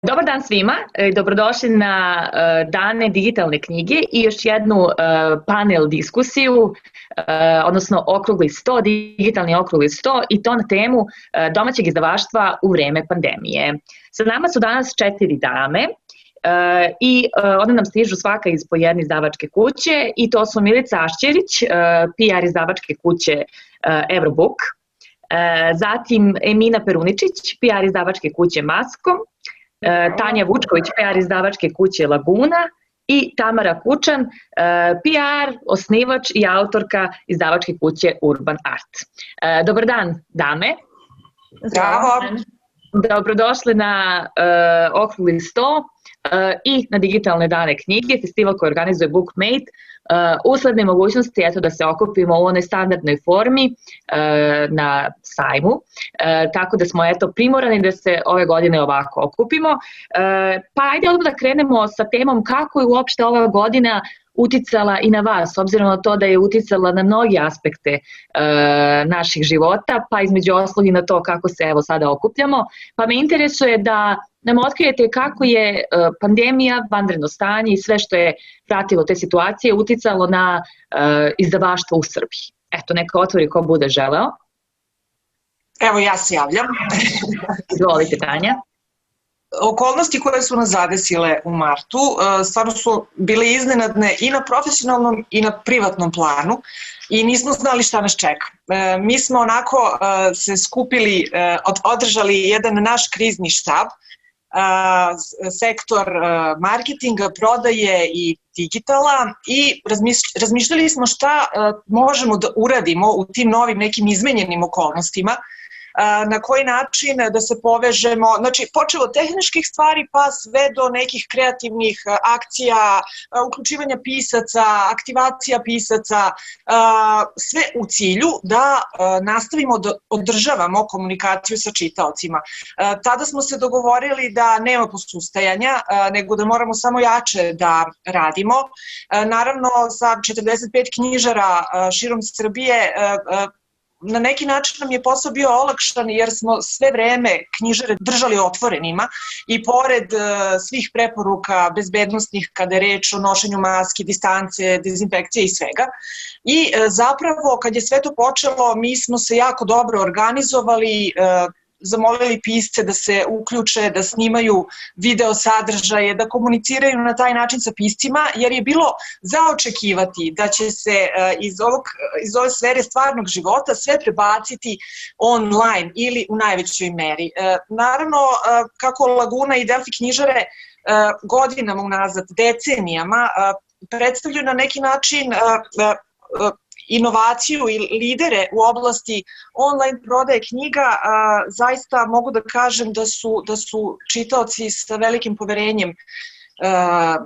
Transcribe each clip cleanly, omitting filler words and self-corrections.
Dobar dan svima, dobrodošli na Dane digitalne knjige i još jednu panel diskusiju, odnosno okrugli sto, digitalni okrugli sto, i to na temu domaćeg izdavaštva u vreme pandemije. Sa nama su danas 4 dame i one nam stižu svaka iz po jedne izdavačke kuće, i to su Milica Ašćerić, PR izdavačke kuće Eurobook, zatim Emina Peruničić, PR izdavačke kuće Masko, Tanja Vučković, PR izdavačke kuće Laguna, i Tamara Kučan, PR, osnivač i autorka izdavačke kuće Urban Art. Dobar dan, dame. Zdravo. Dobrodošli na okrugli sto i na digitalne dane knjige, festival koji organizuje Bookmate, usled nemogućnosti da se okupimo u onoj standardnoj formi na sajmu, tako da smo primorani da se ove godine ovako okupimo. Pa ajde odmah da krenemo sa temom kako je uopšte ova godina uticala i na vas, obzirom na to da je uticala na mnogi aspekte naših života, pa između ostalog i na to kako se evo sada okupljamo. Pa me interesuje da nam otkrijete kako je pandemija, vanredno stanje i sve što je pratilo te situacije uticalo na izdavaštvo u Srbiji. Eto, neka otvori ko bude želeo. Evo, ja se javljam. Izvolite, Tanja. Okolnosti koje su nas zadesile u martu stvarno su bile iznenadne i na profesionalnom i na privatnom planu i nismo znali šta nas čeka. Mi smo onako se skupili, održali jedan naš krizni štab, sektor marketinga, prodaje i digitala, i razmišljali smo šta možemo da uradimo u tim novim nekim izmenjenim okolnostima, na koji način da se povežemo, znači počelo od tehničkih stvari pa sve do nekih kreativnih akcija, uključivanja pisaca, aktivacija pisaca, sve u cilju da nastavimo da održavamo komunikaciju sa čitaocima. Tada smo se dogovorili da nema posustajanja, nego da moramo samo jače da radimo. Naravno, sa 45 knjižara širom Srbije, na neki način nam je posao bio olakšan jer smo sve vreme knjižare držali otvorenima i pored svih preporuka bezbednostnih kada je reč o nošenju maske, distance, dezinfekcije i svega. I zapravo kad je sve to počelo, mi smo se jako dobro organizovali, zamolili pisce da se uključe, da snimaju video sadržaje, da komuniciraju na taj način sa piscima, jer je bilo za očekivati da će se iz ove sfere stvarnog života sve prebaciti online ili u najvećoj meri. Naravno, kako Laguna i Delfi knjižare godinama unazad, decenijama, predstavljaju na neki način inovaciju i lidere u oblasti online prodaje knjiga, zaista mogu da kažem da su čitaoci sa velikim poverenjem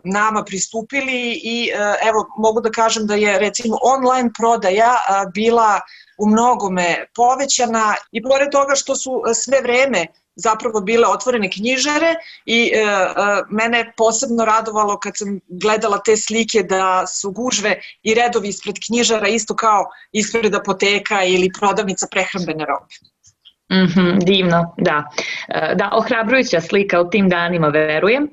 nama pristupili i evo mogu da kažem da je recimo online prodaja bila u mnogome povećana, i pored toga što su sve vreme zapravo bile otvorene knjižare, i mene je posebno radovalo kad sam gledala te slike da su gužve i redovi ispred knjižara isto kao ispred apoteka ili prodavnica prehrambene robe. Divno, da. Da, ohrabrujuća slika u tim danima, verujem.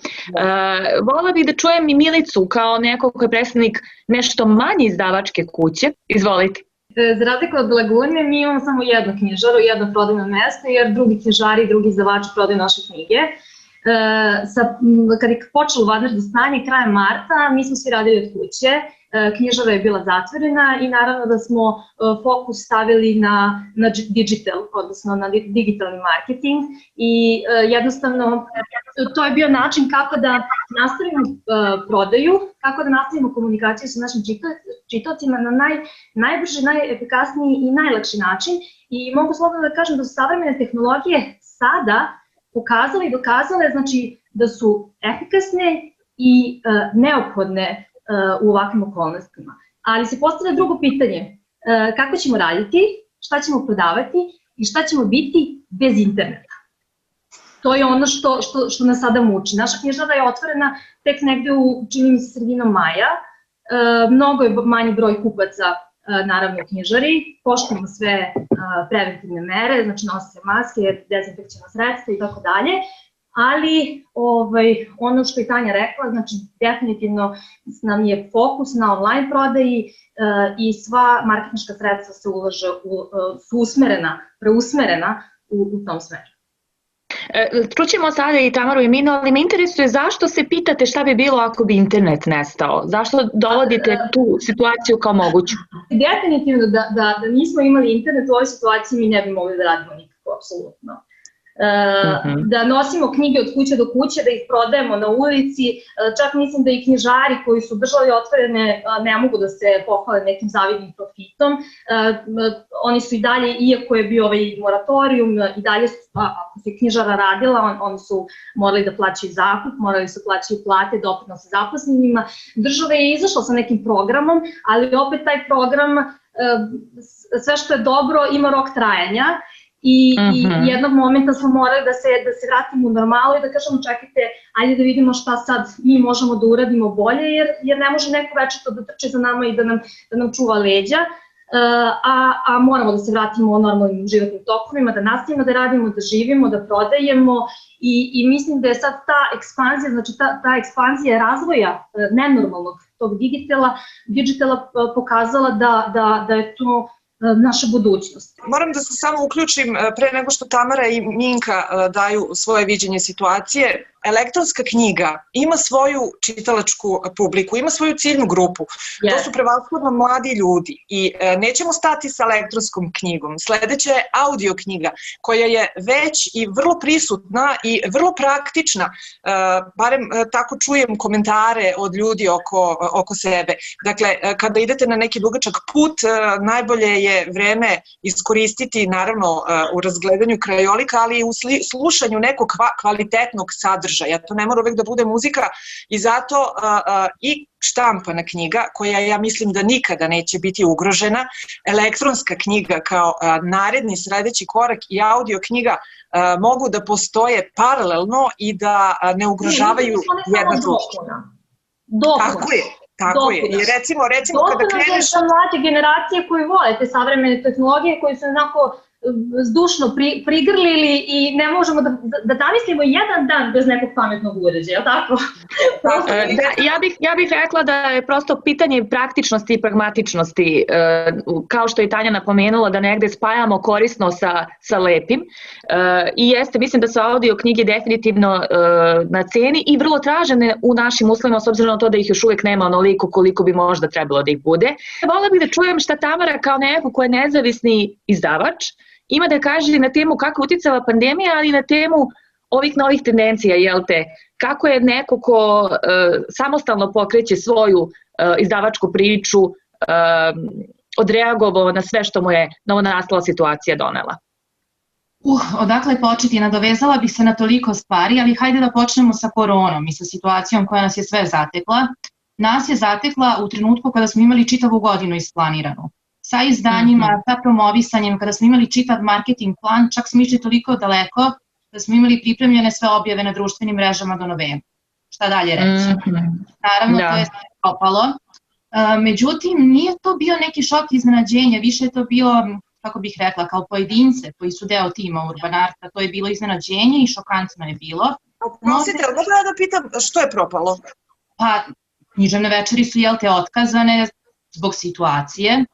Volela bih da čujem i Milicu kao neko ko je predstavnik nešto manje izdavačke kuće. Izvolite. Za razliku od Lagune, mi imamo samo jednu knjižaru, jedno prodajno mesto, jer drugi knjižari i drugi izdavači prodaju naše knjige. Kad je počelo vanredno stanje, krajem marta, mi smo svi radili od kuće, knjižara je bila zatvorena i naravno da smo fokus stavili na digital, odnosno na digitalni marketing, i jednostavno to je bio način kako da nastavimo prodaju, kako da nastavimo komunikaciju sa našim čitaocima na najbrži, najefikasniji i najlakši način. I mogu slobodno da kažem da su savremene tehnologije sada pokazale i dokazale, znači, da su efikasne i neophodne u ovakvim okolnostima. Ali se postavlja drugo pitanje, kako ćemo raditi, šta ćemo prodavati i šta ćemo biti bez interneta. To je ono što nas sada muči. Naša knjižara je otvorena tek negde u, čini mi se, sredinom maja. Mnogo je manji broj kupaca naravno u knjižari, poštujemo sve preventivne mere, znači nosite maske, dezinfekcijna sredstva i tako dalje, ali ono što je Tanja rekla, znači definitivno nam je fokus na online prodaji i sva marketinška sredstva se ulaže, su preusmerena u tom smeru. Čućemo sada i Tamaru i Minu, ali me interesuje zašto se pitate šta bi bilo ako bi internet nestao? Zašto dovodite tu situaciju kao moguću? Definitivno da nismo imali internet u ovoj situaciji mi ne bi mogli da radimo nikako, apsolutno. Da nosimo knjige od kuće do kuće, da ih prodajemo na ulici, čak mislim da i knjižari koji su držali otvorene ne mogu da se pohvale nekim zavidnim profitom. Oni su i dalje, iako je bio ovaj moratorijum, i dalje ako se knjižara radila, oni su morali da plaćaju zakup, morali su plaćaju plate, doprinose zaposlenima. Država je izašla sa nekim programom, ali opet taj program, sve što je dobro, ima rok trajanja. I jednog momenta smo morali da se vratimo u normalu i da kažemo čekajte, ajde da vidimo šta sad mi možemo da uradimo bolje, jer ne može neko večito da trče za nama i da nam čuva leđa, a moramo da se vratimo u normalnim životnim tokovima, da nastavimo da radimo, da živimo, da prodajemo i mislim da je sad ta ekspanzija, znači ta ekspanzija razvoja nenormalnog tog digitala pokazala da je to naša budućnost. Moram da se samo uključim pre nego što Tamara i Minka daju svoje viđenje situacije. Elektronska knjiga ima svoju čitalačku publiku, ima svoju ciljnu grupu. To su prevashodno mladi ljudi i nećemo stati sa elektronskom knjigom. Sledeća je audio knjiga koja je već i vrlo prisutna i vrlo praktična, barem tako čujem komentare od ljudi oko sebe. Dakle, kada idete na neki dugačak put, najbolje je vreme iskoristiti naravno u razgledanju krajolika, ali i u slušanju nekog kvalitetnog sadržaja. To ne mora uvek da bude muzika i zato i štampana knjiga, koja ja mislim da nikada neće biti ugrožena, elektronska knjiga kao naredni sledeći korak i audio knjiga mogu da postoje paralelno i da ne ugrožavaju jedna društva. Tako je. I recimo kada kreneš... Za mlađe generacije koji vole te savremene tehnologije, koji su onako zdušno prigrlili i ne možemo da zamislimo jedan dan bez nekog pametnog uređaja, tako? Ja bih rekla da je prosto pitanje praktičnosti i pragmatičnosti, kao što je Tanja napomenula, da negde spajamo korisno sa lepim. I jeste, mislim da su audio knjige definitivno na ceni i vrlo tražene u našim uslovima, s obzirom na to da ih još uvijek nema onoliko koliko bi možda trebalo da ih bude. Volela bih da čujem šta Tamara kao neko ko je nezavisni izdavač ima da kaže na temu kako je uticala pandemija, ali i na temu ovih novih tendencija, kako je neko ko samostalno pokreće svoju izdavačku priču odreagovao na sve što mu je novonastala situacija donela. Odakle početi? Nadovezala bih se na toliko stvari, ali hajde da počnemo sa koronom i sa situacijom koja nas je sve zatekla. Nas je zatekla u trenutku kada smo imali čitavu godinu isplaniranu. Sa izdanjima, sa promovisanjem, kada smo imali čitav marketing plan, čak smo išli toliko daleko da smo imali pripremljene sve objave na društvenim mrežama do novembra. Šta dalje reći? Naravno, to je sve propalo. Međutim, nije to bio neki šok iznenađenja, više je to bilo, kako bih rekla, kao pojedince koji su deo tima Urban Arta, to je bilo iznenađenje i šokantno je bilo. Prosite, ali mogu ja da pitam što je propalo? Pa, književne večeri su otkazane zbog situacije.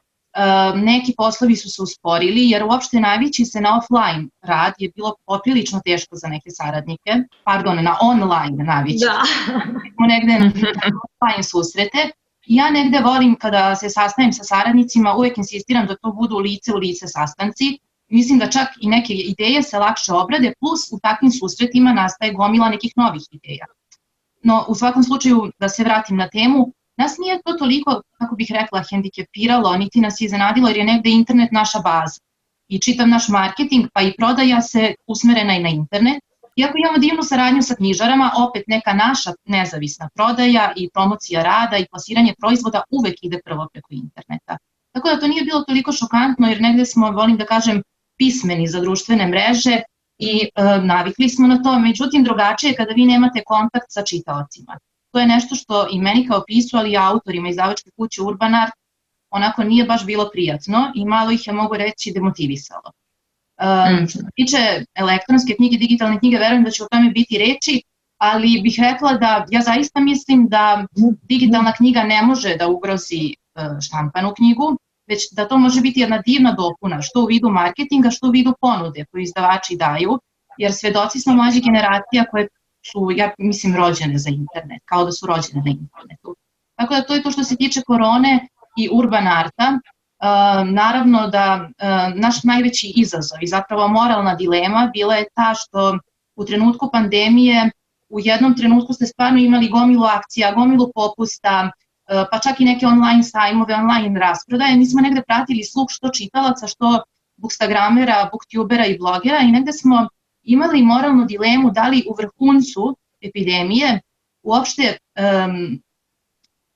Neki poslovi su se usporili jer uopšte navići se na offline rad je bilo poprilično teško za neke saradnike, na online navići. Smo negde na offline susrete. Ja negde volim kada se sastajem sa saradnicima, uvek insistiram da to budu lice u lice sastanci. Mislim da čak i neke ideje se lakše obrade, plus u takvim susretima nastaje gomila nekih novih ideja. No, u svakom slučaju, da se vratim na temu, nas nije to toliko, kako bih rekla, hendikepiralo, niti nas je iznenadilo jer je negde internet naša baza. I čitav naš marketing, pa i prodaja se usmerena i na internet. Iako imamo divnu saradnju sa knjižarama, opet neka naša nezavisna prodaja i promocija rada i plasiranje proizvoda uvek ide prvo preko interneta. Tako da to nije bilo toliko šokantno jer negde smo, volim da kažem, pismeni za društvene mreže i navikli smo na to. Međutim, drugačije je kada vi nemate kontakt sa čitaocima. To je nešto što i meni kao pisu, ali i autorima izdavačke kuće Urban Art onako nije baš bilo prijatno i malo ih je, mogu reći, demotivisalo. Što se tiče elektronske knjige, digitalne knjige, verujem da će o tome biti reči, ali bih rekla da ja zaista mislim da digitalna knjiga ne može da ugrozi štampanu knjigu, već da to može biti jedna divna dopuna, što u vidu marketinga, što u vidu ponude koju izdavači daju, jer svedoci smo mlađe generacija koje su, ja mislim, rođene za internet, kao da su rođene na internetu. Tako da to je to što se tiče korone i urban arta. Naravno da naš najveći izazov i zapravo moralna dilema bila je ta što u trenutku pandemije u jednom trenutku ste stvarno imali gomilu akcija, gomilu popusta, pa čak i neke online sajmove, online rasprodaje. Mi smo negde pratili sluh što čitalaca, što bookstagramera, booktubera i blogera i negde smo imali moralnu dilemu da li u vrhuncu epidemije uopšte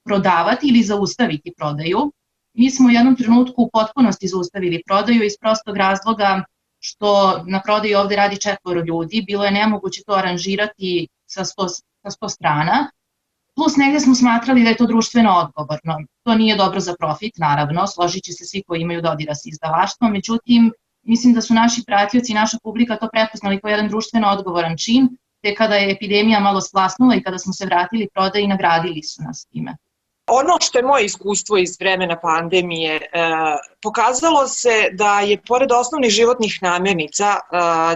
prodavati ili zaustaviti prodaju. Mi smo u jednom trenutku u potpunosti zaustavili prodaju iz prostog razloga što na prodaju ovde radi 4 ljudi, bilo je nemoguće to aranžirati sa 100 strana, plus negde smo smatrali da je to društveno odgovorno. To nije dobro za profit, naravno, složit će se svi koji imaju dodira sa izdavaštvom, međutim, mislim da su naši pratioci i naša publika to prepoznali kao jedan društveno odgovoran čin, te kada je epidemija malo splasnula i kada smo se vratili prodaji, nagradili su nas time. Ono što je moje iskustvo iz vremena pandemije, pokazalo se da je pored osnovnih životnih namirnica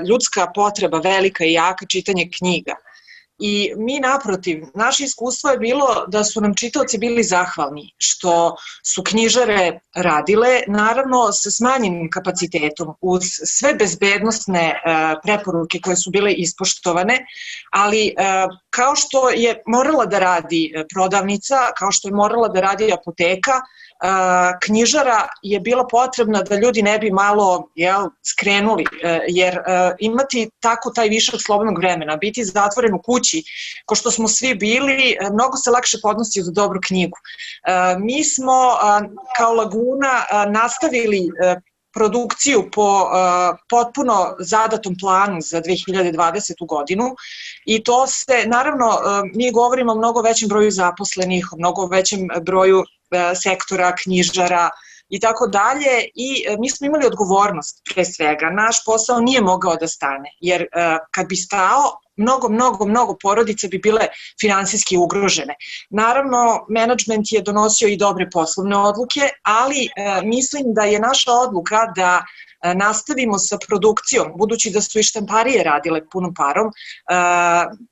ljudska potreba velika i jaka čitanje knjiga. I mi naprotiv, naše iskustvo je bilo da su nam čitaoci bili zahvalni što su knjižare radile, naravno sa smanjenim kapacitetom uz sve bezbednosne preporuke koje su bile ispoštovane, ali kao što je morala da radi prodavnica, kao što je morala da radi apoteka, knjižara je bila potrebna da ljudi ne bi malo skrenuli, jer imati tako taj višak slobodnog vremena, biti zatvoren u kući, ko što smo svi bili, mnogo se lakše podnosi za dobru knjigu. Mi smo kao Laguna nastavili produkciju po potpuno zadatom planu za 2020. godinu i to se, naravno, mi govorimo o mnogo većem broju zaposlenih, o mnogo većem broju sektora, knjižara i tako dalje i mi smo imali odgovornost pre svega. Naš posao nije mogao da stane, jer kad bi stao, mnogo porodice bi bile finansijski ugrožene. Naravno, menadžment je donosio i dobre poslovne odluke, ali mislim da je naša odluka da nastavimo sa produkcijom, budući da su i štamparije radile punom parom,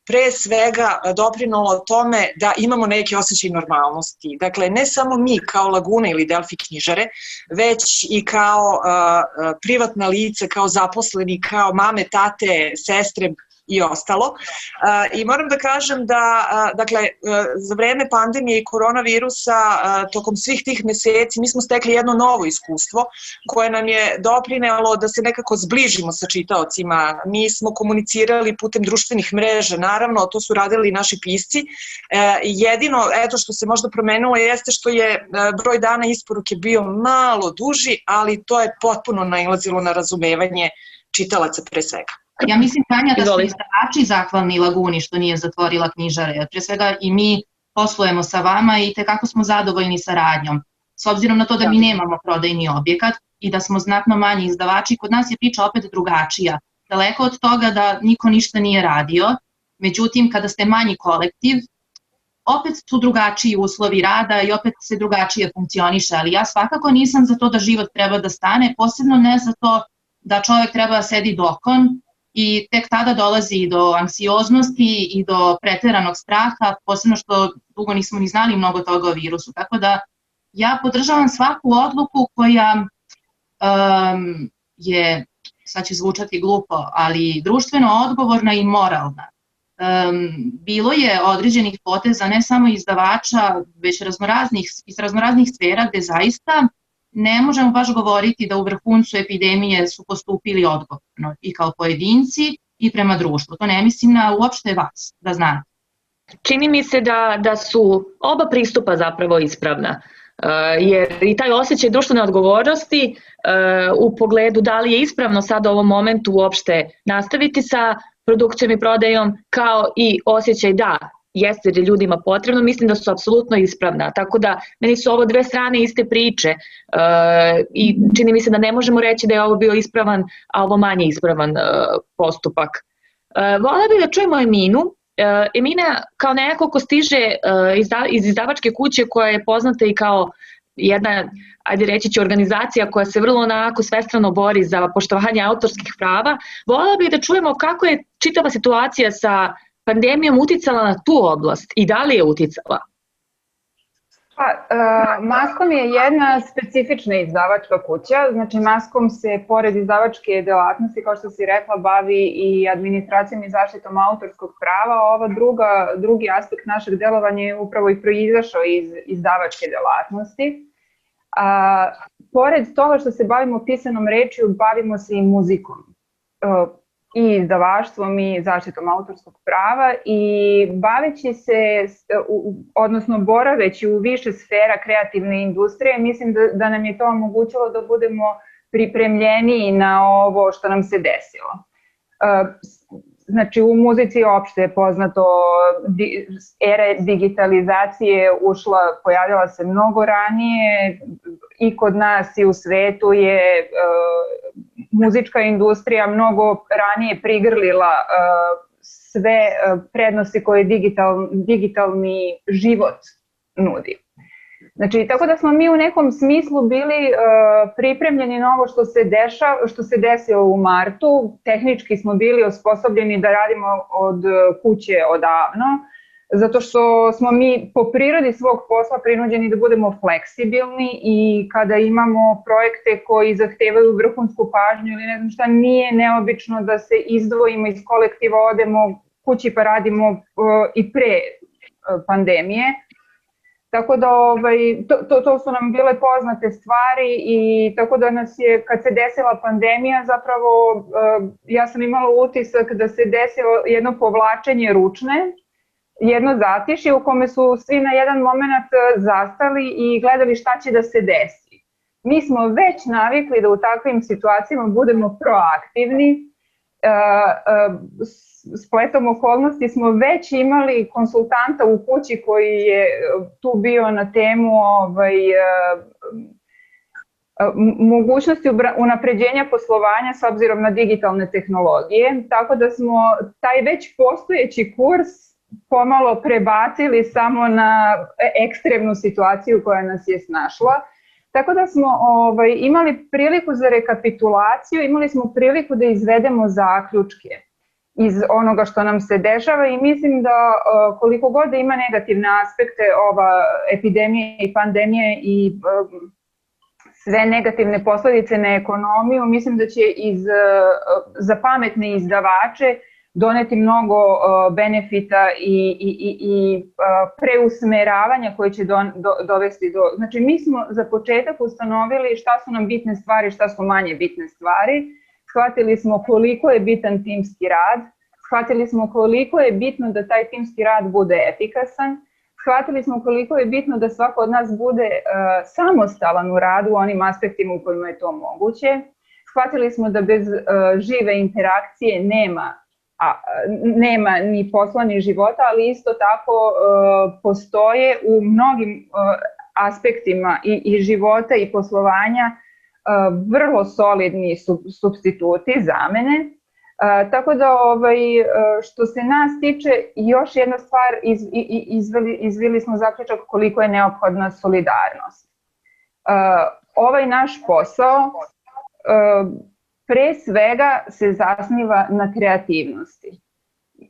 pre svega doprinalo tome da imamo neki osjećaj normalnosti. Dakle, ne samo mi kao Laguna ili Delfi knjižare, već i kao privatna lice, kao zaposleni, kao mame, tate, sestre, i ostalo. I moram da kažem da, dakle, za vreme pandemije i koronavirusa, tokom svih tih meseci, mi smo stekli jedno novo iskustvo koje nam je doprinelo da se nekako zbližimo sa čitaocima. Mi smo komunicirali putem društvenih mreža, naravno, to su radili i naši pisci. Jedino, eto, što se možda promenilo jeste što je broj dana isporuke bio malo duži, ali to je potpuno nailazilo na razumevanje čitalaca pre svega. Ja mislim, Tanja, da su izdavači zahvalni Laguni što nije zatvorila knjižare. Pre svega i mi poslujemo sa vama i tekako smo zadovoljni saradnjom. S obzirom na to da mi nemamo prodajni objekat i da smo znatno manji izdavači, kod nas je priča opet drugačija. Daleko od toga da niko ništa nije radio, međutim, kada ste manji kolektiv, opet su drugačiji uslovi rada i opet se drugačije funkcioniše, ali ja svakako nisam za to da život treba da stane, posebno ne za to da čovek treba da sedi dokon, i tek tada dolazi do anksioznosti i do preteranog straha, posebno što dugo nismo ni znali mnogo toga o virusu. Tako da ja podržavam svaku odluku koja je, sad će zvučati glupo, ali društveno odgovorna i moralna. Bilo je određenih poteza ne samo izdavača, već iz raznoraznih sfera gde zaista ne možemo baš govoriti da u vrhuncu epidemije su postupili odgovorno i kao pojedinci i prema društvu. To ne mislim na uopšte vas, da znate. Čini mi se da su oba pristupa zapravo ispravna, jer i taj osjećaj društvene odgovornosti u pogledu da li je ispravno sad u ovom momentu uopšte nastaviti sa produkcijom i prodajom, kao i osjećaj da jeste jer je ljudima potrebno, mislim da su apsolutno ispravna. Tako da meni su ovo dve strane iste priče i čini mi se da ne možemo reći da je ovo bio ispravan, a ovo manje ispravan postupak. Volela bih da čujemo Eminu. Emina kao neko ko stiže iz izdavačke kuće koja je poznata i kao jedna, ajde reći ću, organizacija koja se vrlo onako svestrano bori za poštovanje autorskih prava, volela bih da čujemo kako je čitava situacija sa pandemijom uticala na tu oblast i da li je uticala? Maskom je jedna specifična izdavačka kuća, znači Maskom se pored izdavačke delatnosti, kao što si rekla, bavi i administracijom i zaštitom autorskog prava. Ova drugi aspekt našeg delovanja je upravo i proizašao iz izdavačke delatnosti. Pored toga što se bavimo pisanom rečju, bavimo se i muzikom. I izdavaštvom i zaštitom autorskog prava i baveći se, odnosno boraveći u više sfera kreativne industrije, mislim da nam je to omogućilo da budemo pripremljeniji na ovo što nam se desilo. Znači u muzici opšte je poznato, era digitalizacije pojavila se mnogo ranije i kod nas i u svetu je muzička industrija mnogo ranije prigrlila sve prednosti koje digitalni život nudi. Znači, tako da smo mi u nekom smislu bili pripremljeni na ovo što se desilo u martu. Tehnički smo bili osposobljeni da radimo od kuće odavno, zato što smo mi po prirodi svog posla prinuđeni da budemo fleksibilni i kada imamo projekte koji zahtevaju vrhunsku pažnju ili ne znam šta, nije neobično da se izdvojimo iz kolektiva, odemo kući pa radimo i pre pandemije. Tako da to su nam bile poznate stvari i tako da nas je, kad se desila pandemija, zapravo ja sam imala utisak da se desilo jedno povlačenje ručne, jedno zatišje u kome su svi na jedan moment zastali i gledali šta će da se desi. Mi smo već navikli da u takvim situacijama budemo proaktivni. Spletom okolnosti smo već imali konsultanta u kući koji je tu bio na temu mogućnosti unapređenja poslovanja s obzirom na digitalne tehnologije, tako da smo taj već postojeći kurs pomalo prebacili samo na ekstremnu situaciju koja nas je snašla. Tako da smo imali priliku za rekapitulaciju, imali smo priliku da izvedemo zaključke iz onoga što nam se dešava i mislim da koliko god da ima negativne aspekte ova epidemija i pandemija i sve negativne posledice na ekonomiju, mislim da će za pametne izdavače doneti mnogo benefita i preusmeravanja koje će dovesti do... Znači, mi smo za početak ustanovili šta su nam bitne stvari, šta su manje bitne stvari. Shvatili smo koliko je bitan timski rad, shvatili smo koliko je bitno da taj timski rad bude efikasan, shvatili smo koliko je bitno da svako od nas bude samostalan u radu u onim aspektima u kojima je to moguće. Shvatili smo da bez žive interakcije nema ni posla ni života, ali isto tako postoje u mnogim aspektima i života i poslovanja vrlo solidni supstituti, zamene. Tako da što se nas tiče, još jedna stvar, izveli smo zaključak koliko je neophodna solidarnost. Ovaj naš posao pre svega se zasniva na kreativnosti.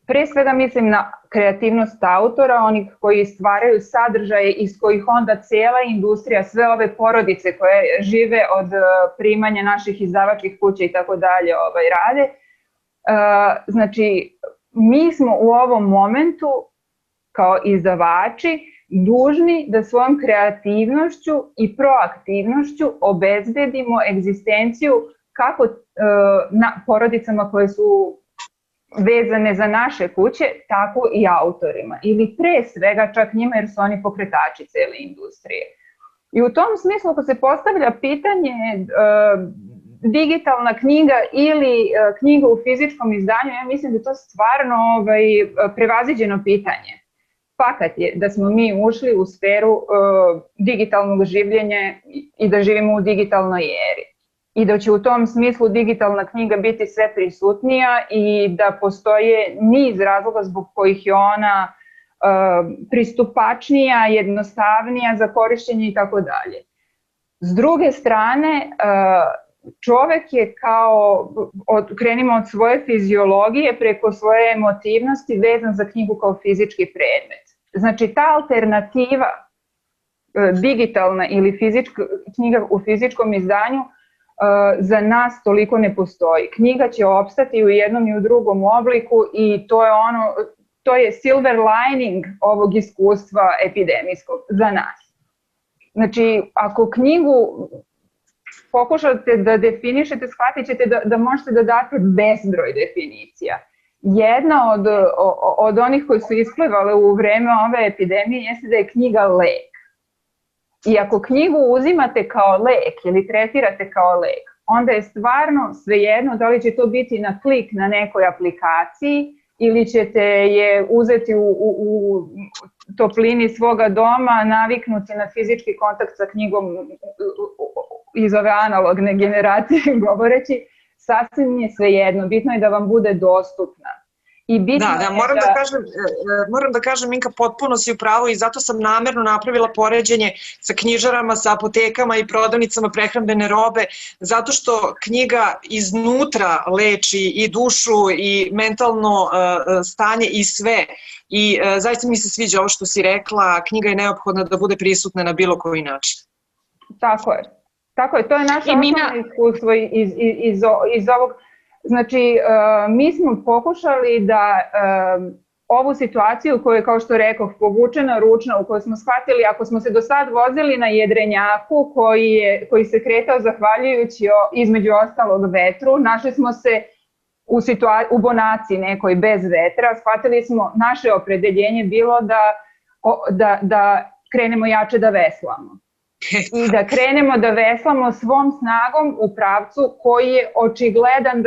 Pre svega mislim na kreativnost autora, onih koji stvaraju sadržaje iz kojih onda cijela industrija, sve ove porodice koje žive od primanja naših izdavačkih kuća i tako dalje rade. Znači, mi smo u ovom momentu kao izdavači dužni da svojom kreativnošću i proaktivnošću obezbedimo egzistenciju kako porodicama koje su vezane za naše kuće, tako i autorima. Ili pre svega čak njima, jer su oni pokretači cele industrije. I u tom smislu, ako se postavlja pitanje digitalna knjiga ili knjiga u fizičkom izdanju, ja mislim da je to stvarno prevaziđeno pitanje. fakat je da smo mi ušli u sferu digitalnog življenja i da živimo u digitalnoj eri. I da će u tom smislu digitalna knjiga biti sve prisutnija i da postoje niz razloga zbog kojih je ona pristupačnija, jednostavnija za korišćenje i tako dalje. S druge strane, čovek je krenimo od svoje fiziologije preko svoje emotivnosti vezan za knjigu kao fizički predmet. Znači ta alternativa digitalna ili knjiga u fizičkom izdanju za nas toliko ne postoji. Knjiga će opstati u jednom i u drugom obliku i to je silver lining ovog iskustva epidemijskog za nas. Znači, ako knjigu pokušate da definišete, shvatit ćete da možete da date bezbroj definicija. Jedna od onih koji su isplivale u vreme ove epidemije jeste da je knjiga lek. I ako knjigu uzimate kao lek ili tretirate kao lek, onda je stvarno svejedno da li će to biti na klik na nekoj aplikaciji ili ćete je uzeti u toplini svoga doma, naviknuti na fizički kontakt sa knjigom iz ove analogne generacije govoreći, sasvim je svejedno, bitno je da vam bude dostupna. Moram da kažem, Minka, potpuno si u pravu i zato sam namerno napravila poređenje sa knjižarama, sa apotekama i prodavnicama prehrambene robe, zato što knjiga iznutra leči i dušu i mentalno stanje i sve. I zaista mi se sviđa ovo što si rekla, knjiga je neophodna da bude prisutna na bilo koji način. Tako je, to je naše osnovno iskustvo iz ovog. Znači, mi smo pokušali da ovu situaciju koja je, kao što rekoh, povučena ručna, u kojoj smo shvatili, ako smo se do sad vozili na jedrenjaku koji se kretao zahvaljujući između ostalog vetru, našli smo se u bonaciji nekoj bez vetra, shvatili smo, naše opredeljenje bilo da krenemo jače da veslamo. I da krenemo da veslamo svom snagom u pravcu koji je očigledan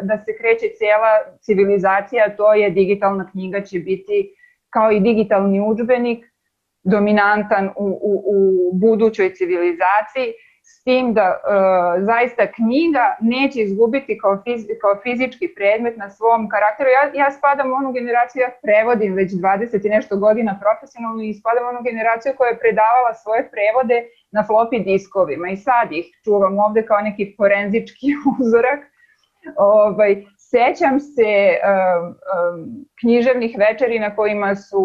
da se kreće cijela civilizacija, to je digitalna knjiga će biti kao i digitalni udžbenik dominantan u budućoj civilizaciji, s tim da zaista knjiga neće izgubiti kao fizički predmet na svom karakteru. Ja spadam u onu generaciju, ja prevodim već 20 i nešto godina profesionalno i spadam u onu generaciju koja je predavala svoje prevode na floppy diskovima i sad ih čuvam ovde kao neki forenzički uzorak. Sećam se književnih večeri na kojima su,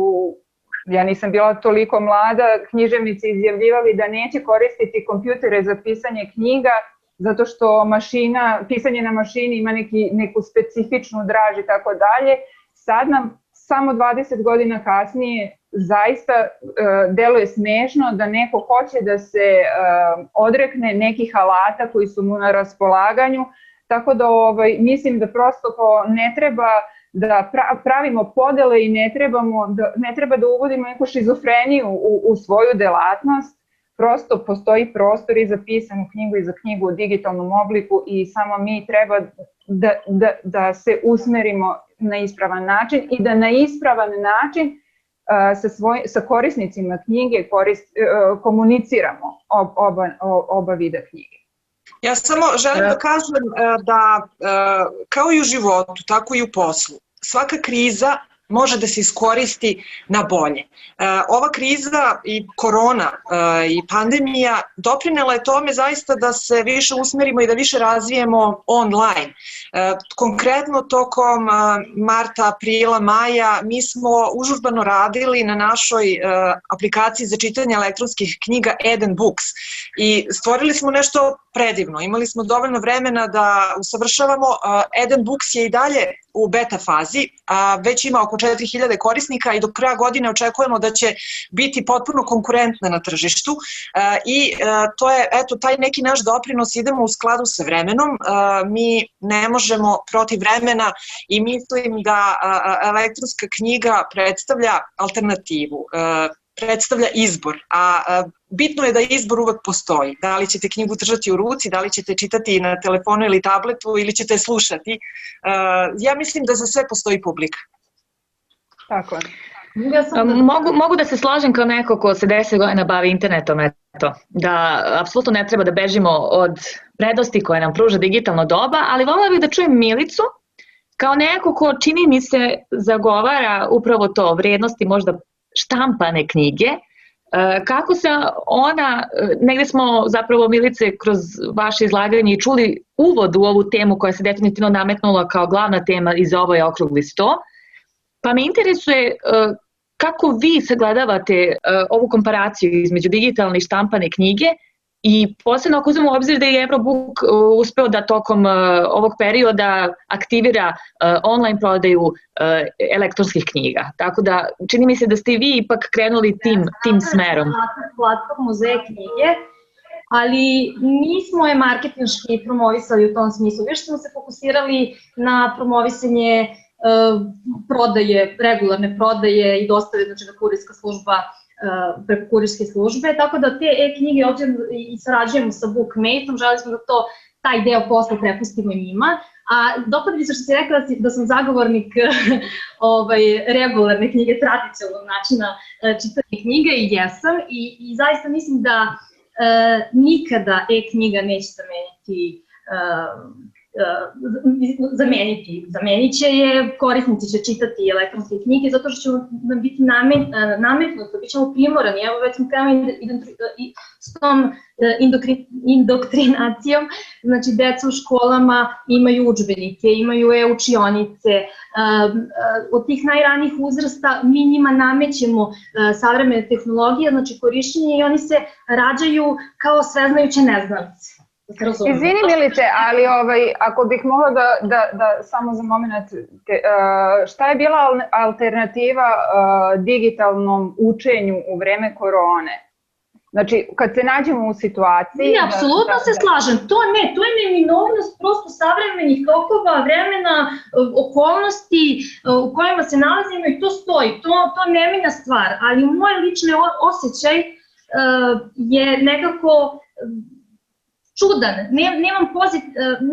ja nisam bila toliko mlada, književnici izjavljivali da neće koristiti kompjutere za pisanje knjiga zato što pisanje na mašini ima neku specifičnu draž i tako dalje. Sad nam samo 20 godina kasnije zaista deluje smešno da neko hoće da se odrekne nekih alata koji su mu na raspolaganju, tako da mislim da prosto ne treba da pravimo podele i ne treba da uvodimo neku šizofreniju u svoju delatnost. Prosto postoji prostor i za pisanu knjigu i za knjigu u digitalnom obliku i samo mi treba da se usmerimo na ispravan način i da na ispravan način sa korisnicima knjige komuniciramo oba vida knjige. Ja samo želim da kažem da kao i u životu, tako i u poslu, svaka kriza može da se iskoristi na bolje. Ova kriza i korona i pandemija doprinela je tome zaista da se više usmerimo i da više razvijemo online. Konkretno tokom marta, aprila, maja mi smo užurbano radili na našoj aplikaciji za čitanje elektronskih knjiga Eden Books i stvorili smo nešto predivno. Imali smo dovoljno vremena da usavršavamo. Eden Books je i dalje u beta fazi, a već ima oko 4000 korisnika i do kraja godine očekujemo da će biti potpuno konkurentna na tržištu i to je taj neki naš doprinos, idemo u skladu sa vremenom, mi ne možemo protiv vremena i mislim da elektronska knjiga predstavlja alternativu, predstavlja izbor, a bitno je da izbor uvek postoji. Da li ćete knjigu držati u ruci, da li ćete čitati na telefonu ili tabletu ili ćete slušati. Ja mislim da za sve postoji publika. Tako je. Mogu da se slažem kao neko ko se 10 godina bavi internetom, da apsolutno ne treba da bežimo od prednosti koje nam pruža digitalno doba, ali voljela bih da čujem Milicu kao neko ko čini mi se zagovara upravo to, vrijednosti možda štampane knjige. Kako se ona, negde smo zapravo Milice kroz vaše izlaganje i čuli uvod u ovu temu koja se definitivno nametnula kao glavna tema i za ovaj okrugli sto, pa me interesuje kako vi sagledavate ovu komparaciju između digitalne i štampane knjige i posebno ako uzmemo u obzir da je Eurobook uspeo da tokom ovog perioda aktivira online prodaju elektronskih knjiga. Tako da čini mi se da ste i vi ipak krenuli tim smerom. Platformu za knjige, ali nismo je marketinški promovisali u tom smislu. Više smo se fokusirali na promovisanje prodaje, regularne prodaje i dostave, znači da kurirska služba preko kurirske službe, tako da te e-knjige obzirom i sarađujemo sa Bookmateom, želi smo da taj deo posla prepustimo njima, a dopad bi se što si rekla da sam zagovornik regularne knjige, tradicionalnog načina čitanja knjiga i jesam i zaista mislim da nikada e-knjiga neće zamenit će je, korisnici će čitati elektronske knjige zato što će nam biti nametnuto, bit ćemo primorani, evo već smo krenuli s tom indoktrinacijom, znači deca u školama imaju udžbenike, imaju e-učionice, od tih najranijih uzrasta mi njima namećemo savremene tehnologije, znači korišćenje i oni se rađaju kao sveznajuće neznalice. Izvini Milice, ali ako bih mogla da samo za moment, šta je bila alternativa digitalnom učenju u vreme korone? Znači, kad se nađemo u situaciji... Ne, apsolutno se slažem. To je neminovnost prosto savremenih tokova, vremena, okolnosti u kojima se nalazimo i to stoji. To ne menja stvar, ali moj lični osjećaj je nekako čudan.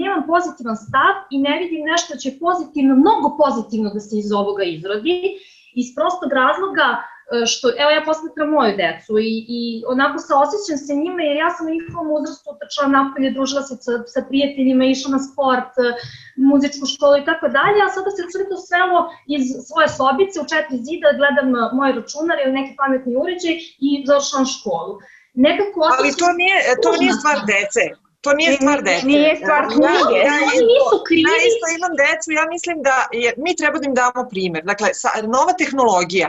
Nemam pozitivan stav i ne vidim nešto će pozitivno, mnogo pozitivno da se iz ovoga izrodi, iz prostog razloga što, evo ja posmatram moju decu i onako se osjećam sa njima jer ja sam u njihovom uzrastu trčala napolje, družila se sa prijateljima, išla na sport, muzičku školu i tako dalje, a sada se sve to svelo iz svoje sobice u 4 zida, gledam moj računar ili neki pametni uređaj i završavam školu. Ali to nije stvar dece. To nije stvar dece. Nije stvar knjige. Ja isto imam decu, ja mislim da mi treba da im damo primer. Dakle, nova tehnologija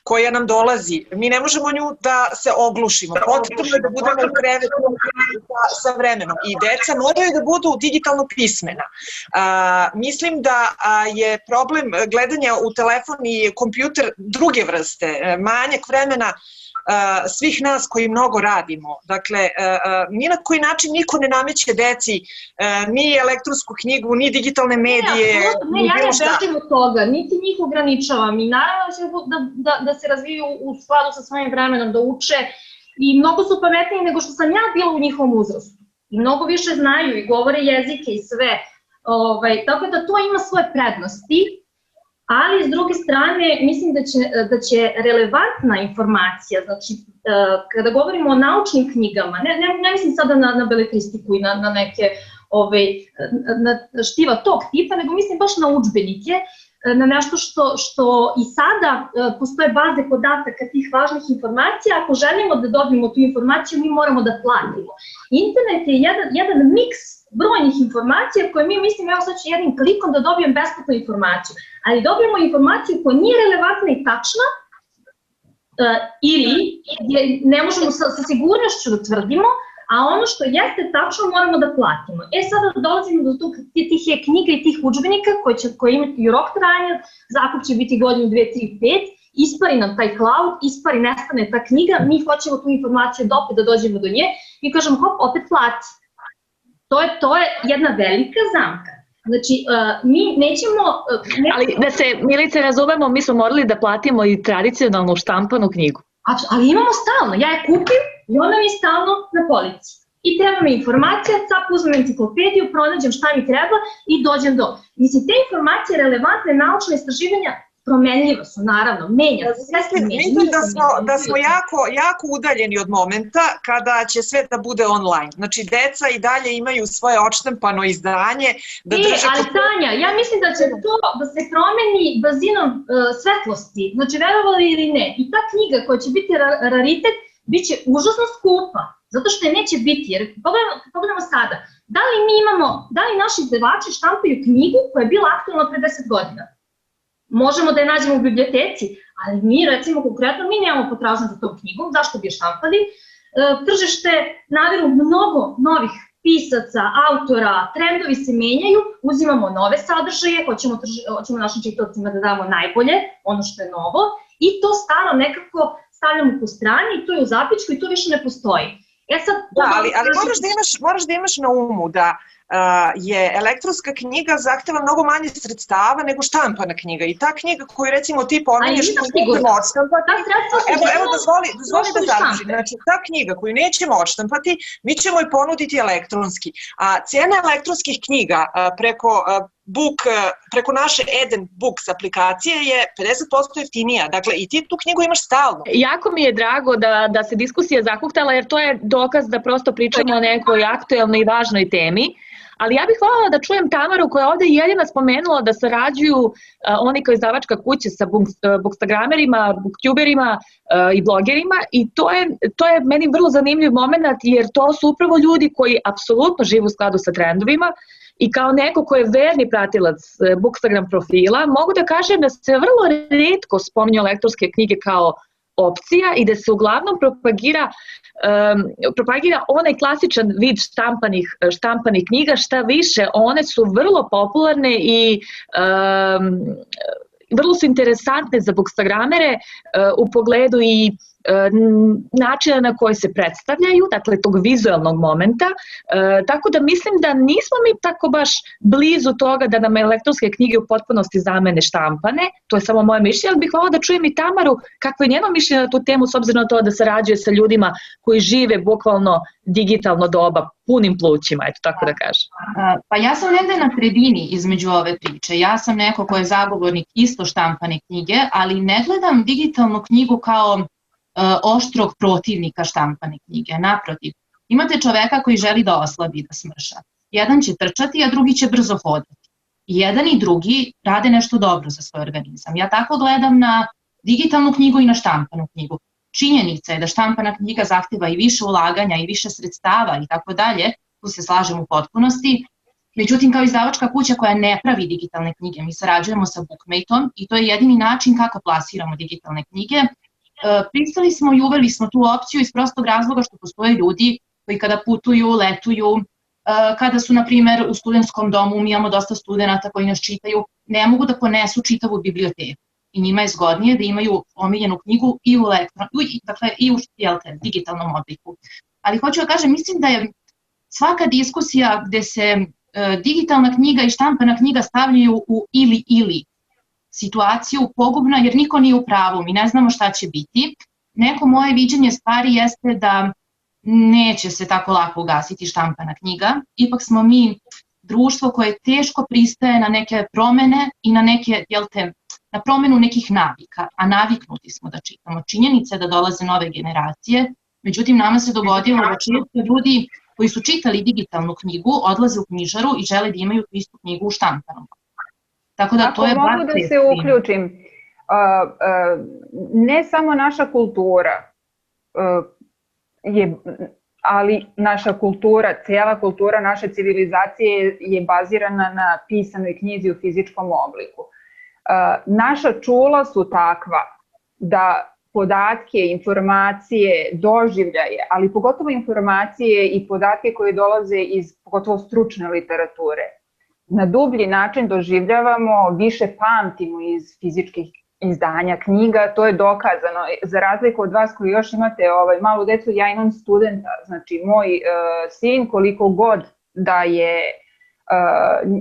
koja nam dolazi, mi ne možemo nju da se oglušimo. Potrebno je da budemo u krevetu sa vremenom. I deca moraju da budu digitalno pismena. Mislim da je problem gledanja u telefon i kompjuter druge vrste, manjak vremena svih nas koji mnogo radimo. Dakle, ni na koji način niko ne nameće deci ni elektronsku knjigu, ni digitalne medije. Ne, ja ne bežim od toga, niti njih ograničavam i naravno da se razviju u skladu sa svojim vremenom, da uče i mnogo su pametniji nego što sam ja bila u njihovom uzrastu. I mnogo više znaju i govore jezike i sve. Tako da to ima svoje prednosti. Ali s druge strane mislim da će relevantna informacija, znači kada govorimo o naučnim knjigama, ne mislim sada na beletristiku i na neke štiva tog tipa, nego mislim baš na udžbenike, na nešto što i sada postoje baze podataka tih važnih informacija. Ako želimo da dobijemo tu informaciju, mi moramo da platimo. Internet je jedan miks brojnih informacija koje mi mislimo, evo sad ću jednim klikom da dobijem besplatnu informaciju, ali dobijemo informaciju koja nije relevantna i tačna ili ne možemo sa sigurnošću da tvrdimo, a ono što jeste tačno moramo da platimo. Sada dolazimo do tih knjiga i tih udžbenika koji imaju rok trajanja, zakup će biti godinu, 2, 3, 5, ispari nam taj cloud, ispari, nestane ta knjiga, mi hoćemo tu informaciju da dođemo do nje i kažemo hop, opet plati. To je jedna velika zamka. Znači, mi nećemo... Ali da se, Milice, razumemo, mi smo morali da platimo i tradicionalnu štampanu knjigu. Ali imamo stalno, ja je kupim i ona mi je stalno na polici. I treba mi informacija, cap uzmem enciklopediju, pronađem šta mi treba i dođem do... Mislim, te informacije, relevantne naučne istraživanja, promenljiva su, naravno, menja se, sve se menja. Mislim da smo jako udaljeni od momenta kada će sve da bude online. Znači, deca i dalje imaju svoje odštampano izdanje. Ali Tanja, ja mislim da će to da se promeni brzinom svetlosti, znači verovali ili ne. I ta knjiga koja će biti raritet, bit će užasno skupa, zato što je neće biti, jer pogledamo sada, da li naši izdavači štampaju knjigu koja je bila aktualna pre 10 godina? Možemo da je nađemo u biblioteci, ali mi, recimo konkretno, mi nemamo potražnju za tom knjigom, zašto bi je štampali? Tržište naviru mnogo novih pisaca, autora, trendovi se menjaju, uzimamo nove sadržaje, hoćemo našim čitavcima da damo najbolje, ono što je novo, i to staro nekako stavljamo po strani, to je u zapičku i to više ne postoji. Ali moraš da imaš na umu da je elektronska knjiga zahteva mnogo manje sredstava nego štampana knjiga i ta knjiga koju recimo ti pominješ nećemo odštampati, evo dozvoli da završim, znači ta knjiga koju nećemo odštampati mi ćemo je ponuditi elektronski, a cijena elektronskih knjiga preko naše Eden Books aplikacije je 50% jeftinija, dakle i ti tu knjigu imaš stalno. Jako mi je drago da se diskusija zahuktala jer to je dokaz da prosto pričamo o nekoj aktuelnoj i važnoj temi. Ali ja bih voljela da čujem Tamaru koja je ovde jedina spomenula da sarađuju oni kao izdavačka kuća sa bookstagramerima, booktuberima i blogerima i to je meni vrlo zanimljiv moment jer to su upravo ljudi koji apsolutno žive u skladu sa trendovima i kao neko ko je verni pratilac Bookstagram profila mogu da kažem da se vrlo retko spominju elektronske knjige kao opcija i da se uglavnom propagira onaj klasičan vid štampanih knjiga, šta više, one su vrlo popularne i vrlo su interesantne za bookstagramere u pogledu i načina na koji se predstavljaju, dakle tog vizualnog momenta, tako da mislim da nismo mi tako baš blizu toga da nam elektronske knjige u potpunosti zamene štampane, to je samo moje mišljenje, ali bih volila da čujem i Tamaru kakvo je njeno mišljenje na tu temu s obzirom na to da sarađuje sa ljudima koji žive bukvalno digitalno doba punim plućima, eto tako da kažem. Pa ja sam negde na sredini između ove priče, ja sam neko ko je zagovornik isto štampane knjige, ali ne gledam digitalnu knjigu kao oštrog protivnika štampane knjige. Naprotiv, imate čoveka koji želi da oslabi, da smrša. Jedan će trčati, a drugi će brzo hodati. I jedan i drugi rade nešto dobro za svoj organizam. Ja tako gledam na digitalnu knjigu i na štampanu knjigu. Činjenica je da štampana knjiga zahteva i više ulaganja i više sredstava i tako dalje, tu se slažem u potpunosti. Međutim, kao izdavačka kuća koja ne pravi digitalne knjige, mi sarađujemo sa Bookmate-om i to je jedini način kako plasiramo digitalne knjige. Pristali smo i uveli smo tu opciju iz prostog razloga što postoje ljudi koji kada putuju, letuju, kada su, na primjer, u studentskom domu, mi imamo dosta studenata koji nas čitaju, ne mogu da ponesu čitavu biblioteku. I njima je zgodnije da imaju omiljenu knjigu i u digitalnom obliku. Ali hoću da kažem, mislim da je svaka diskusija gde se digitalna knjiga i štampana knjiga stavljaju u ili situaciju pogubna jer niko nije u pravu, mi ne znamo šta će biti. Neko moje viđenje stvari jeste da neće se tako lako ugasiti štampana knjiga, ipak smo mi društvo koje teško pristaje na neke promene i na na promenu nekih navika, a naviknuti smo da čitamo. Činjenica je da dolaze nove generacije, međutim nama se dogodilo da često ljudi koji su čitali digitalnu knjigu odlaze u knjižaru i žele da imaju tu istu knjigu u štampanom. Ako mogu da se uključim, ne samo naša kultura, ali naša kultura, cijela kultura naše civilizacije je bazirana na pisanoj knjizi u fizičkom obliku. Naša čula su takva da podatke, informacije, doživljaje, ali pogotovo informacije i podatke koje dolaze iz pogotovo stručne literature, na dublji način doživljavamo, više pamtimo iz fizičkih izdanja knjiga, to je dokazano. Za razliku od vas koji još imate malu decu, ja imam studenta, znači moj sin koliko god da je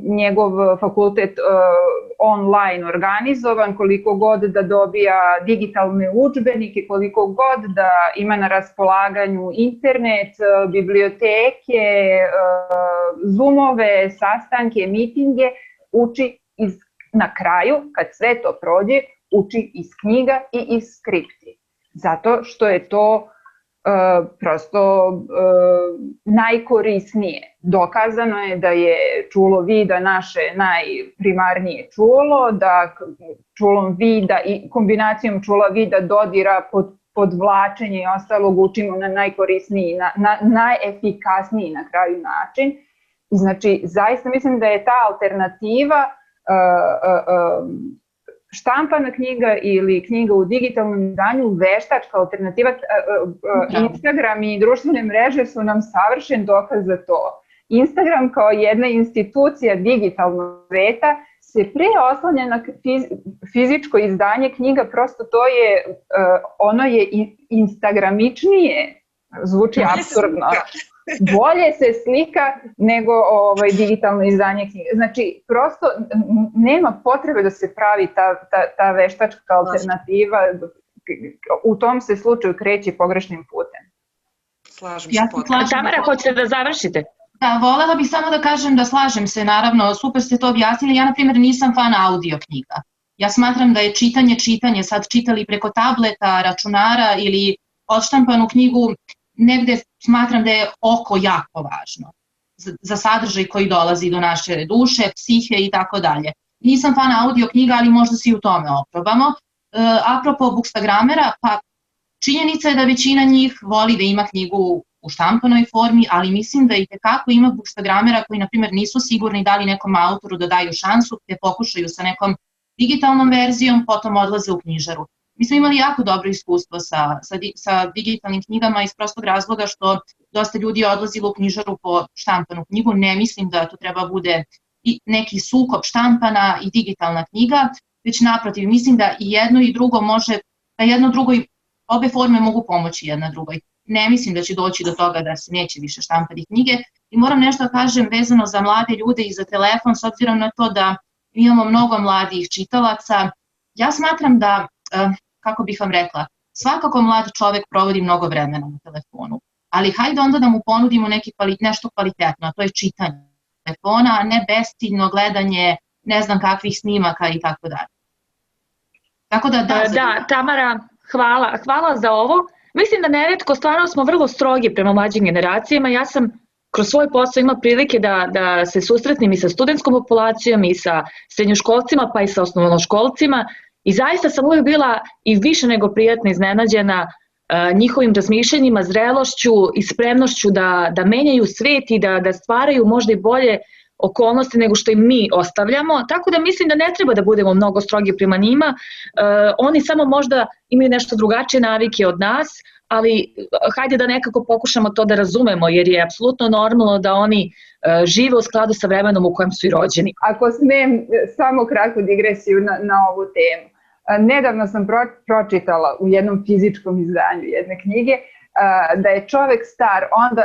njegov fakultet online organizovan, koliko god da dobija digitalne udžbenike, koliko god da ima na raspolaganju internet, biblioteke, zoomove, sastanke, mitinge, uči na kraju, kad sve to prođe, uči iz knjiga i iz skripti. Zato što je to prosto najkorisnije. Dokazano je da je čulo vida naše najprimarnije čulo, da čulom vida i kombinacijom čula vida, dodira, podvlačenje i ostalog učimo na najkorisniji, najefikasniji na kraju način. Znači, zaista mislim da je ta alternativa štampana knjiga ili knjiga u digitalnom izdanju veštačka alternativa. Instagram i društvene mreže su nam savršen dokaz za to. Instagram kao jedna institucija digitalnog sveta se pre oslanja na fizičko izdanje knjiga, prosto to je, ono je instagramičnije, zvuči apsurdno. Bolje se slika nego digitalno izdanje knjige. Znači, prosto nema potrebe da se pravi ta veštačka alternativa. U tom se slučaju kreće pogrešnim putem. Slažem se potpuno. Tamara, hoćete da završite? Da, volela bih samo da kažem da slažem se, naravno, super ste to objasnili. Ja, na primjer, nisam fan audio knjiga. Ja smatram da je čitanje, sad čitali preko tableta, računara ili odštampanu knjigu, negde smatram da je oko jako važno za sadržaj koji dolazi do naše duše, psihe i tako dalje. Nisam fan audio knjiga, ali možda se i u tome oprobamo. Apropo Bookstagramera, pa činjenica je da većina njih voli da ima knjigu u štampanoj formi, ali mislim da i tekako ima Bookstagramera koji, na primjer, nisu sigurni da li nekom autoru da daju šansu, te pokušaju sa nekom digitalnom verzijom, potom odlaze u knjižaru. Mi smo imali jako dobro iskustvo sa digitalnim knjigama iz prostog razloga što dosta ljudi je odlazilo u knjižaru po štampanu knjigu. Ne mislim da to treba bude i neki sukob štampana i digitalna knjiga, već naprotiv, mislim da i jedno i drugo može, da jedno drugoj, obe forme mogu pomoći jedna drugoj. Ne mislim da će doći do toga da se neće više štampati knjige i moram nešto da kažem vezano za mlade ljude i za telefon, s obzirom na to da imamo mnogo mladih čitalaca. Ja smatram da, kako bih vam rekla, svakako mlad čovek provodi mnogo vremena na telefonu, ali hajde onda da mu ponudimo nešto kvalitetno, a to je čitanje telefona, a ne bestidno gledanje ne znam kakvih snimaka i tako dalje. Tako da, da, Tamara, hvala za ovo. Mislim da neretko stvarno smo vrlo strogi prema mlađim generacijama. Ja sam kroz svoj posao imala prilike da se susretnem i sa studentskom populacijom i sa srednjoškolcima pa i sa osnovnoškolcima i zaista sam uvijek bila i više nego prijatno iznenađena njihovim razmišljanjima, zrelošću i spremnošću da menjaju svet i da stvaraju možda i bolje okolnosti nego što im mi ostavljamo, tako da mislim da ne treba da budemo mnogo strogi prema njima, oni samo možda imaju nešto drugačije navike od nas, ali hajde da nekako pokušamo to da razumemo, jer je apsolutno normalno da oni žive u skladu sa vremenom u kojem su i rođeni. Ako smem samo kratku digresiju na ovu temu. Nedavno sam pročitala u jednom fizičkom izdanju jedne knjige da je čovek star onda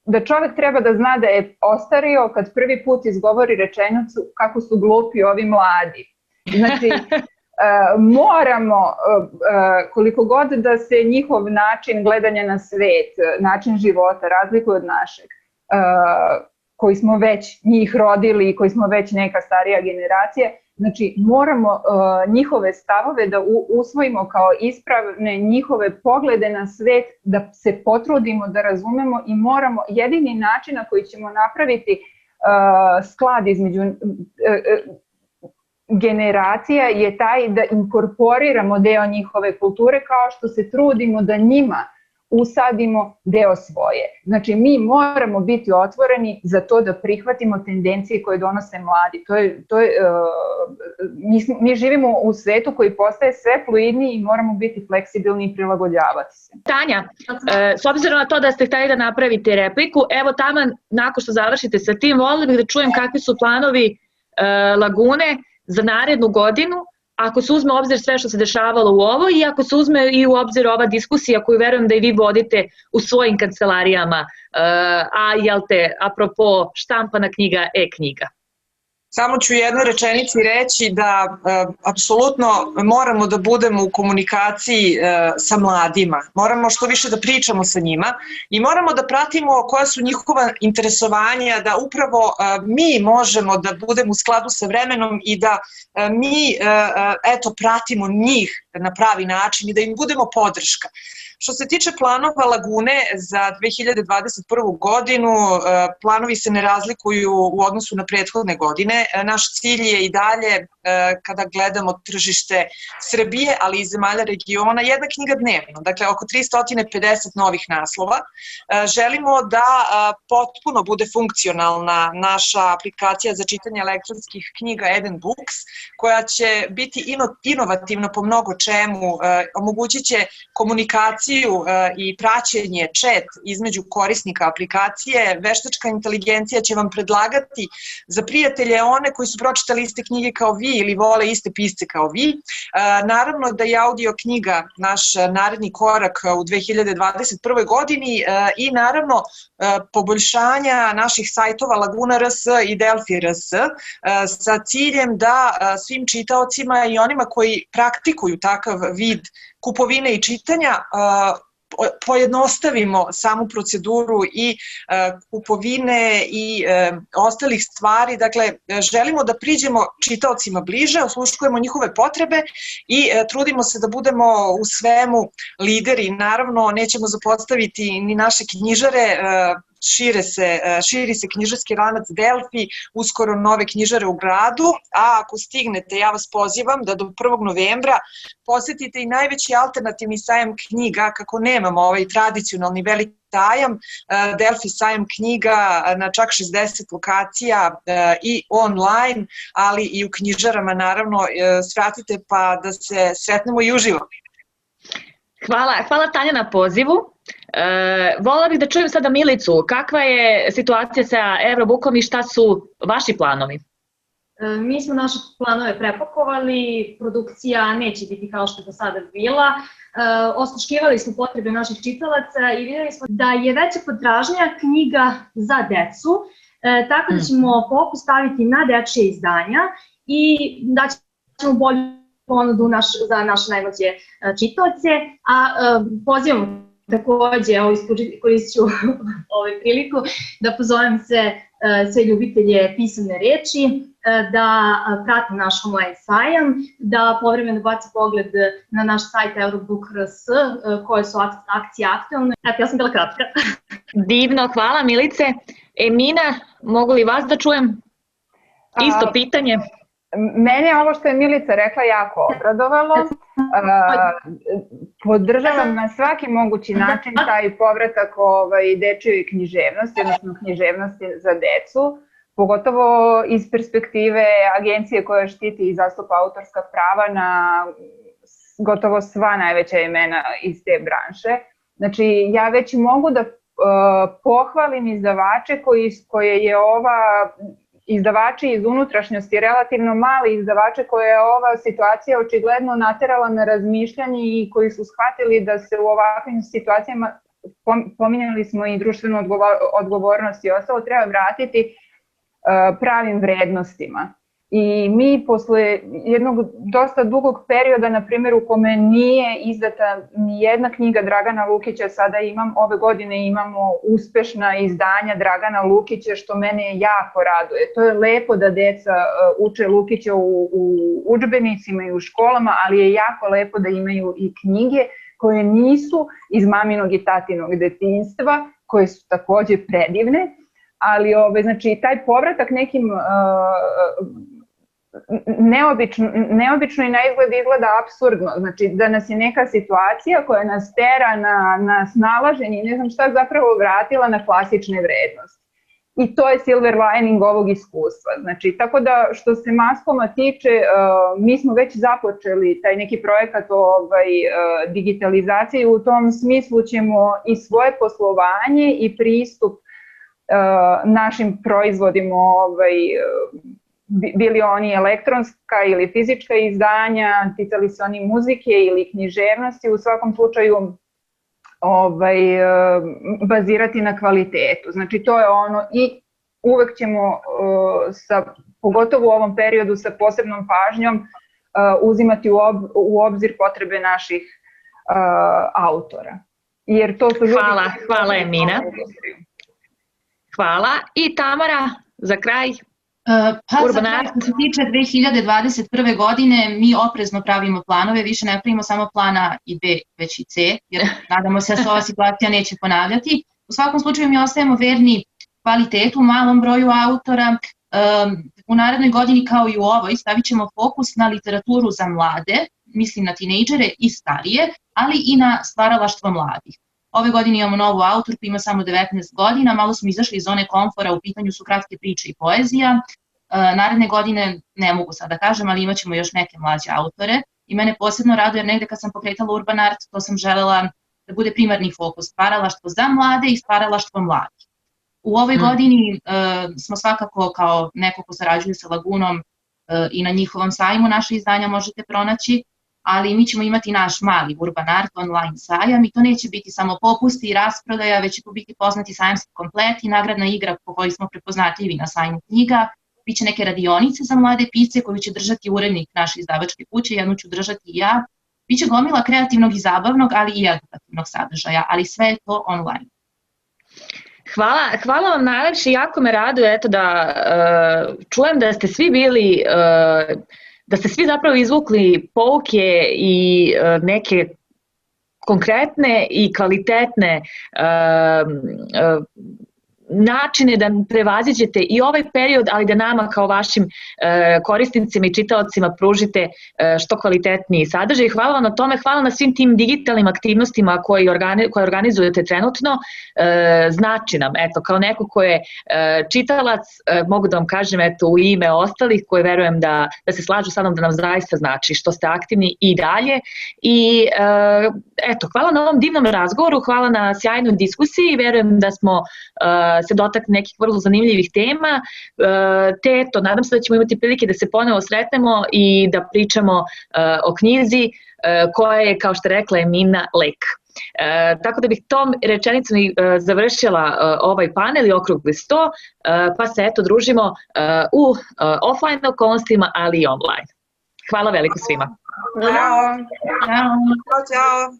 da čovek treba da zna da je ostario kad prvi put izgovori rečenicu kako su glupi ovi mladi. Znači, moramo, koliko god da se njihov način gledanja na svet, način života razlikuje od našeg, koji smo već njih rodili i koji smo već neka starija generacija, znači moramo njihove stavove da usvojimo kao ispravne, njihove poglede na svet, da se potrudimo da razumemo i moramo, jedini način na koji ćemo napraviti sklad između generacija je taj da inkorporiramo deo njihove kulture kao što se trudimo da njima usadimo deo svoje. Znači, mi moramo biti otvoreni za to da prihvatimo tendencije koje donose mladi. Mi živimo u svetu koji postaje sve fluidniji i moramo biti fleksibilni i prilagođavati se. Tanja, s obzirom na to da ste htjeli da napravite repliku, evo taman, nakon što završite sa tim, volila bih da čujem kakvi su planovi Lagune za narednu godinu, ako se uzme u obzir sve što se dešavalo u ovo i ako se uzme i u obzir ova diskusija koju verujem da i vi vodite u svojim kancelarijama, apropo štampana knjiga, e-knjiga. Samo ću u jednoj rečenici reći da apsolutno moramo da budemo u komunikaciji sa mladima, moramo što više da pričamo sa njima i moramo da pratimo koja su njihova interesovanja, da upravo mi možemo da budemo u skladu sa vremenom i da mi pratimo njih na pravi način i da im budemo podrška. Što se tiče planova Lagune za 2021. godinu, planovi se ne razlikuju u odnosu na prethodne godine. Naš cilj je i dalje, kada gledamo tržište Srbije, ali i zemalja regiona, jedna knjiga dnevno, dakle oko 350 novih naslova. Želimo da potpuno bude funkcionalna naša aplikacija za čitanje elektronskih knjiga Eden Books, koja će biti inovativna po mnogo čemu, omogućit će komunikaciju i praćenje, chat između korisnika aplikacije. Veštačka inteligencija će vam predlagati za prijatelje one koji su pročitali iste knjige kao vi ili vole iste pisce kao vi. Naravno da je audio knjiga naš naredni korak u 2021. godini i naravno poboljšanja naših sajtova Laguna.rs i Delfi.rs sa ciljem da svim čitaocima i onima koji praktikuju takav vid kupovine i čitanja pojednostavimo samu proceduru i kupovine i ostalih stvari. Dakle, želimo da priđemo čitaocima bliže, osluškujemo njihove potrebe i trudimo se da budemo u svemu lideri. Naravno, nećemo zapostaviti ni naše knjižare, širi se knjižarski lanac Delfi, uskoro nove knjižare u gradu, a ako stignete, ja vas pozivam da do 1. novembra posetite i najveći alternativni sajam knjiga, kako nemamo ovaj tradicionalni veliki sajam, Delfi sajam knjiga na čak 60 lokacija i online, ali i u knjižarama, naravno, svratite pa da se sretnemo i uživo. Hvala Tanja na pozivu. Volila bih da čujem sada Milicu, kakva je situacija sa Eurobookom i šta su vaši planovi? Mi smo naše planove prepakovali, produkcija neće biti kao što je do sada bila. Osluškivali smo potrebe naših čitalaca i videli smo da je veća potražnja knjiga za decu, tako da ćemo fokus staviti na dečije izdanja i da ćemo bolju ponudu za naše najmlađe čitaoce, a pozivamo takođe, koristit ću priliku da pozovem sve ljubitelje pisane reči da prate naš online sajam, da povremeno baci pogled na naš sajt Eurobook.rs koje su akcije aktualne. Eto, ja sam bila kratka. Divno, hvala Milice. Emina, mogu li vas da čujem? Isto pitanje. Mene je ovo što je Milica rekla jako obradovalo. Podržavam na svaki mogući način taj povratak dečijoj književnosti, odnosno književnosti za decu, pogotovo iz perspektive agencije koja štiti i zastupa autorska prava na gotovo sva najveća imena iz te branše. Znači, ja već mogu da pohvalim izdavače koje je izdavači iz unutrašnjosti, relativno mali izdavače koje je ova situacija očigledno naterala na razmišljanje i koji su shvatili da se u ovakvim situacijama, pominjali smo i društvenu odgovornost i ostalo, treba vratiti pravim vrednostima. I mi posle jednog dosta dugog perioda, na primjer u kome nije izdata ni jedna knjiga Dragana Lukića, sada ove godine imamo uspešna izdanja Dragana Lukića, što mene jako raduje. To je lepo da deca uče Lukića u udžbenicima i u školama, ali je jako lepo da imaju i knjige koje nisu iz maminog i tatinog detinjstva, koje su takođe predivne, ali znači taj povratak nekim neobično i na izgled izgleda apsurdno, znači da nas je neka situacija koja nas tera na snalaženje i ne znam šta zapravo vratila na klasične vrednosti. I to je silver lining ovog iskustva. Znači, tako da što se Maskoma tiče, mi smo već započeli taj neki projekat digitalizacije i u tom smislu ćemo i svoje poslovanje i pristup našim proizvodima, bili oni elektronska ili fizička izdanja, ticali se oni muzike ili književnosti, u svakom slučaju bazirati na kvalitetu. Znači to je ono i uvek ćemo sa pogotovo u ovom periodu sa posebnom pažnjom uzimati u obzir potrebe naših autora. Jer to su ljudi... Hvala Emina. Hvala. I Tamara, za kraj? Pa za kraj, što se tiče 2021. godine, mi oprezno pravimo planove, više ne pravimo samo plan A i B, već i C, jer nadamo se da se ova situacija neće ponavljati. U svakom slučaju mi ostajemo verni kvalitetu, malom broju autora. U narednoj godini kao i u ovoj stavit ćemo fokus na literaturu za mlade, mislim na tinejdžere i starije, ali i na stvaralaštvo mladih. Ove godine imamo novu autorku, ima samo 19 godina, malo smo izašli iz zone komfora, u pitanju su kratke priče i poezija. Naredne godine, ne mogu sad da kažem, ali imat ćemo još neke mlađe autore i mene posebno raduje jer negde kad sam pokretala Urban Art, to sam želela da bude primarni fokus, stvaralaštvo za mlade i stvaralaštvo mladih. U ovoj godini smo svakako kao neko ko sarađuje sa Lagunom i na njihovom sajmu naše izdanja možete pronaći, ali mi ćemo imati naš mali Urban Art online sajam i to neće biti samo popusti i rasprodaja, već će tu biti poznati sajamski komplet i nagradna igra po kojoj smo prepoznatljivi na sajmu knjiga. Biće neke radionice za mlade pisce koju će držati urednik naše izdavačke kuće, jednu ću držati i ja. Biće gomila kreativnog i zabavnog, ali i edukativnog sadržaja, ali sve je to online. Hvala vam najlepše, jako me raduje da čujem da ste svi bili, da ste svi zapravo izvukli pouke i neke konkretne i kvalitetne načine da prevaziđete i ovaj period, ali da nama kao vašim korisnicima i čitaocima pružite što kvalitetniji sadržaj. Hvala vam na tome, hvala na svim tim digitalnim aktivnostima koje organizujete trenutno. Znači nam, kao neko ko je čitalac, mogu da vam kažem u ime ostalih koje verujem da se slažu sa mnom da nam zaista znači što ste aktivni i dalje. I hvala na ovom divnom razgovoru, hvala na sjajnoj diskusiji, verujem da smo se dotakli nekih vrlo zanimljivih tema, te nadam se da ćemo imati prilike da se ponovo sretnemo i da pričamo o knjizi koja je, kao što je rekla Emina, lek. Tako da bih tom rečenicom završila ovaj panel i okrugli sto, pa se družimo u offline okolnostima, ali i online. Hvala veliko svima. Ćao. Ćao.